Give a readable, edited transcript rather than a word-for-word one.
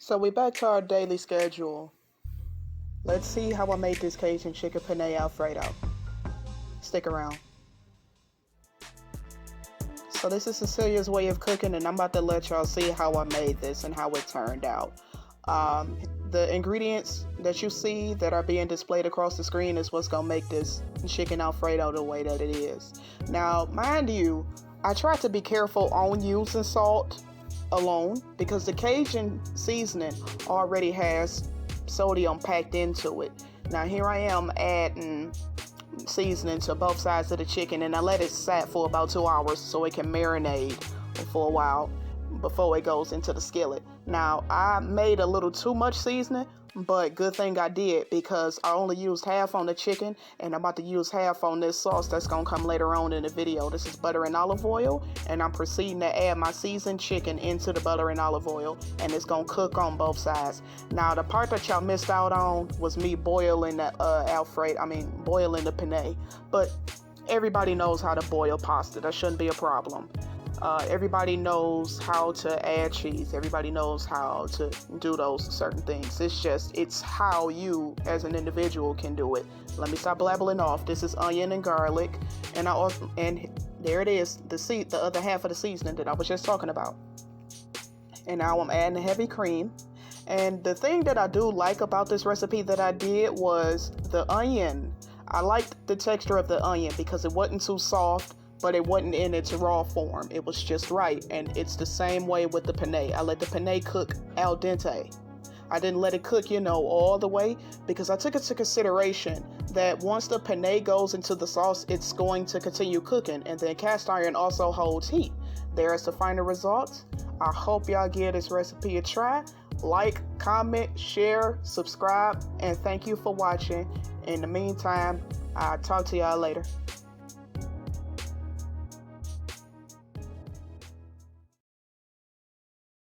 So we back to our daily schedule. Let's see how I made this Cajun chicken penne Alfredo. Stick around. So this is Cecilia's way of cooking, and I'm about to let y'all see how I made this and how it turned out. The ingredients that you see that are being displayed across the screen is what's gonna make this chicken Alfredo the way that it is. Now, mind you, I try to be careful on using salt alone because the Cajun seasoning already has sodium packed into it. Now here I am adding seasoning to both sides of the chicken, and I let it sat for about 2 hours so it can marinate for a while before it goes into the skillet. Now I made a little too much seasoning, but good thing I did because I only used half on the chicken, and I'm about to use half on this sauce that's gonna come later on in the video. This is butter and olive oil, and I'm proceeding to add my seasoned chicken into the butter and olive oil, and it's gonna cook on both sides. Now the part that y'all missed out on was me boiling the boiling the penne, but everybody knows how to boil pasta. That shouldn't be a problem. Everybody knows how to add cheese. Everybody knows how to do those certain things. It's how you as an individual can do it. Let me stop blabbling off. This is onion and garlic, and there it is, the other half of the seasoning that I was just talking about. And now I'm adding heavy cream. And the thing that I do like about this recipe that I did was the onion. I liked the texture of the onion because it wasn't too soft, but it wasn't in its raw form. It was just right. And it's the same way with the penne. I let the penne cook al dente. I didn't let it cook, all the way, because I took into consideration that once the penne goes into the sauce, it's going to continue cooking, and then cast iron also holds heat. There's the final results. I hope y'all give this recipe a try. Like, comment, share, subscribe, and thank you for watching. In the meantime, I'll talk to y'all later.